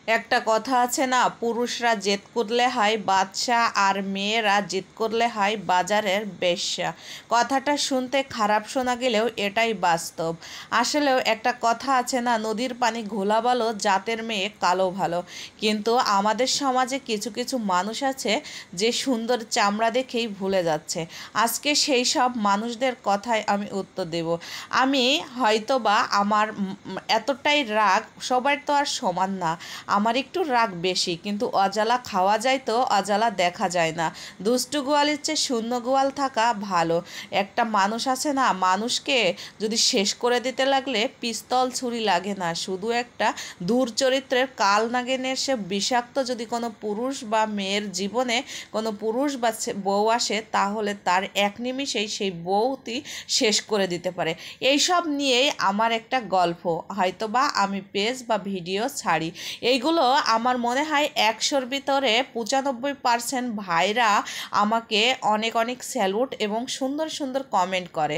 একটা কথা আছে না, পুরুষরা জেদ করলে হয় বাদশা আর মেয়েরা জেদ করলে হয় বাজারের বেশ্যা। কথাটা শুনতে খারাপ শোনা গেলেও এটাই বাস্তব। আসলেও একটা কথা আছে না, নদীর পানি ঘোলা ভালো, জাতের মেয়ে কালো ভালো। কিন্তু আমাদের সমাজে কিছু কিছু মানুষ আছে যে সুন্দর চামড়া দেখেই ভুলে যাচ্ছে। আজকে সেই সব মানুষদের কথায় আমি উত্তর দেব। আমি হয়তোবা আমার এতটাই রাগ, সবার তো আর সমান না, আমার একটু রাগ বেশি, কিন্তু অজালা খাওয়া যায় তো অজালা দেখা যায় না। দুষ্টু গোয়ালের চেয়ে শূন্য গোয়াল থাকা ভালো। একটা মানুষ আছে না, মানুষকে যদি শেষ করে দিতে লাগলে পিস্তল ছুরি লাগে না, শুধু একটা দূর চরিত্রের কাল নাগিনের সে বিষাক্ত যদি কোনো পুরুষ বা মেয়ের জীবনে কোনো পুরুষ বা বউ আসে, তাহলে তার এক নিমিষেই সেই বউটি শেষ করে দিতে পারে। এইসব নিয়েই আমার একটা গল্প, হয়তোবা আমি পেজ বা ভিডিও ছাড়ি। এইগুলো আমার মনে হয় 100-র ভিতরে 95% ভাইরা আমাকে অনেক অনেক স্যালুট এবং সুন্দর সুন্দর কমেন্ট করে।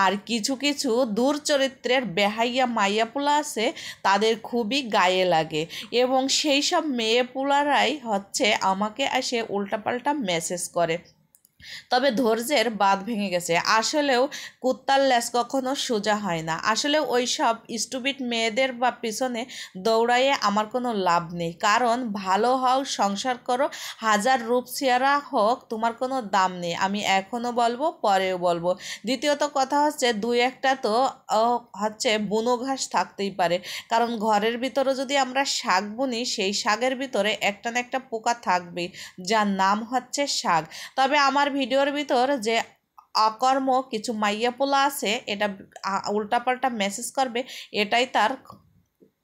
আর কিছু কিছু দূর চরিত্রের বেহাইয়া মাইয়াপুলা আছে, তাদের খুবই গায়ে লাগে এবং সেই সব মেয়েপুলারাই হচ্ছে আমাকে এসে উল্টাপাল্টা মেসেজ করে। তবে ধৈর্যের বাঁধ ভেঙে গেছে। আসলেও কুত্তার ল্যাজ কখনো সোজা হয় না। আসলে ওই সব স্টুপিড মেয়েদের বা পিছনে দৌড়াইয়ে আমার কোনো লাভ নেই, কারণ ভালো হও, সংসার করো, হাজার রূপসিয়ারা হোক, তোমার কোনো দাম নেই। আমি এখনও বলবো, পরেও বলবো। দ্বিতীয়ত কথা হচ্ছে, দুই একটা তো হচ্ছে বুনো ঘাস থাকতেই পারে, কারণ ঘরের ভিতরে যদি আমরা শাক বুনি, সেই শাকের ভিতরে একটা না একটা পোকা থাকবেই, যার নাম হচ্ছে শাক। তবে আমার ভিডিওর ভিতর যে অকর্ম কিছু মাইয়া পোলা আছে, এটা উল্টাপাল্টা মেসেজ করবে, এটাই তার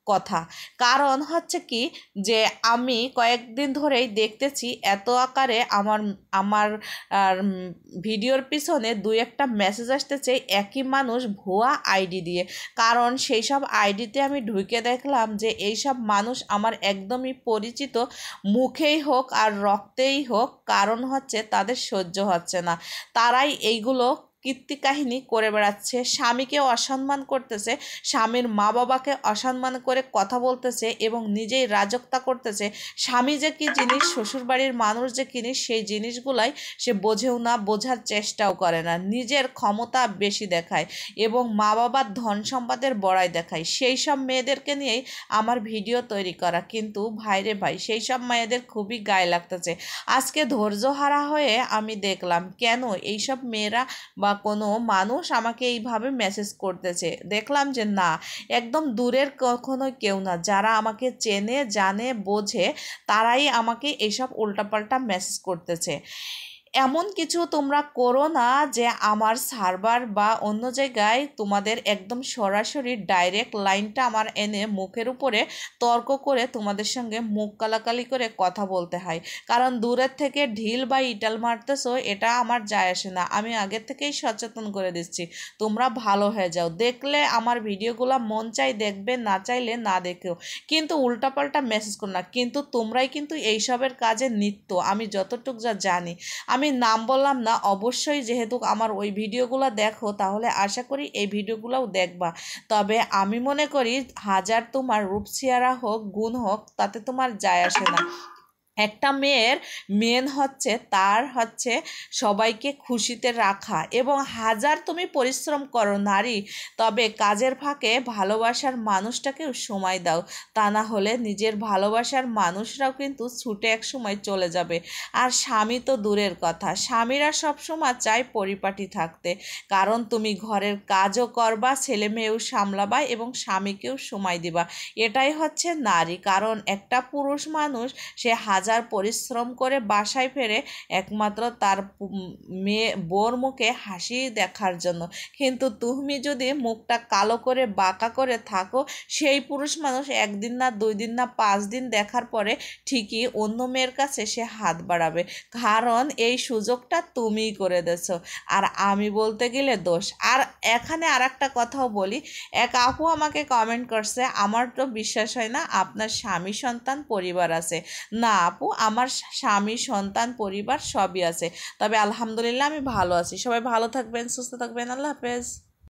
কথা। কারণ হচ্ছে কি, যে আমি কয়েকদিন ধরেই দেখতেছি এত আকারে আমার আমার ভিডিওর পিছনে দুই একটা মেসেজ আসতেছে একই মানুষ ভুয়া আইডি দিয়ে। কারণ সেই সব আইডিতে আমি ঢুকে দেখলাম যে এই সব মানুষ আমার একদমই পরিচিত, মুখেই হোক আর রক্তেই হোক, কারণ হচ্ছে তাদের সহ্য হচ্ছে না, তারাই এইগুলো কীর্তি কাহিনী করে বেড়াচ্ছে, স্বামীকে অসম্মান করতেছে, স্বামীর মা বাবাকে অসম্মান করে কথা বলতেছে এবং নিজেই রাজত্ব করতেছে। স্বামী যে কী জিনিস, শ্বশুরবাড়ির মানুষ যে জিনিস, সেই জিনিসগুলাই সে বোঝেও না, বোঝার চেষ্টাও করে না, নিজের ক্ষমতা বেশি দেখায় এবং মা বাবার ধন সম্পদের বড়াই দেখায়। সেই সব মেয়েদেরকে নিয়েই আমার ভিডিও তৈরি করা। কিন্তু ভাইরে ভাই, সেই সব মেয়েদের খুবই গায়ে লাগতেছে। আজকে ধৈর্যহারা হয়ে আমি দেখলাম কেন এইসব মেয়েরা বা কোনো মানুষ আমাকে এইভাবে মেসেজ করতেছে। দেখলাম যে না, একদম দূরের কখনো কেউ না, যারা আমাকে চেনে জানে বোঝে, তারাই আমাকে এইসব উল্টাপাল্টা মেসেজ করতেছে। এমন কিছু তোমরা করো না যে আমার সার্ভার বা অন্য জায়গায় তোমাদের একদম সরাসরি ডাইরেক্ট লাইনটা আমার এনে মুখের উপরে তর্ক করে তোমাদের সঙ্গে মুখ কালাকালি করে কথা বলতে হয়। কারণ দূরের থেকে ঢিল বা ইটাল মারতেছো, এটা আমার যায় আসে না। আমি আগের থেকেই সচেতন করে দিচ্ছি, তোমরা ভালো হয়ে যাও। দেখলে আমার ভিডিওগুলো মন চাই দেখবে, না চাইলে না দেখেও, কিন্তু উল্টাপাল্টা মেসেজ করো না। কিন্তু তোমরাই কিন্তু এইসবের কাজে নিত্য, আমি যতটুকু যা জানি। আমি নাম বললাম না, অবশ্যই যেহেতু আমার ওই ভিডিওগুলো দেখো, তাহলে আশা করি এই ভিডিওগুলোও দেখবা। তবে আমি মনে করি হাজার তোমার রূপসিয়ারা হোক, গুণ হোক, তাতে তোমার যায় আসে না। একটা মেয়ের মেন হচ্ছে তার হচ্ছে সবাইকে খুশিতে রাখা, এবং হাজার তুমি পরিশ্রম করো নারী, তবে কাজের ফাঁকে ভালোবাসার মানুষটাকেও সময় দাও, তা না হলে নিজের ভালোবাসার মানুষরাও কিন্তু ছুটে এক সময় চলে যাবে। আর স্বামী তো দূরের কথা, স্বামীরা সবসময় চায় পরিপাটি থাকতে, কারণ তুমি ঘরের কাজও করবা, ছেলে মেয়েও সামলাবা এবং স্বামীকেও সময় দিবা। এটাই হচ্ছে নারী। কারণ একটা পুরুষ মানুষ সে হাজার পরিশ্রম করে বাসায় ফেরে একমাত্র তার মেয়ে বোর মুখে হাসি দেখার জন্য, কিন্তু তুমি যদি মুখটা কালো করে বাঁকা করে থাকো, সেই পুরুষ মানুষ একদিন না 2 দিন না 5 দিন দেখার পরে ঠিকই অন্য মেয়ের কাছে সে হাত বাড়াবে, কারণ এই সুযোগটা তুমিই করে দিয়েছো। আর আমি বলতে গেলে দোষ। আর এখানে আর একটা কথাও বলি, এক আপু আমাকে কমেন্ট করছে, আমার তো বিশ্বাস হয় না আপনার স্বামী সন্তান পরিবার আছে। না আপু, আমার স্বামী সন্তান পরিবার সবই আছে, তবে আলহামদুলিল্লাহ আমি ভালো আছি। সবাই ভালো থাকবেন, সুস্থ থাকবেন, আল্লাহ হাফেজ।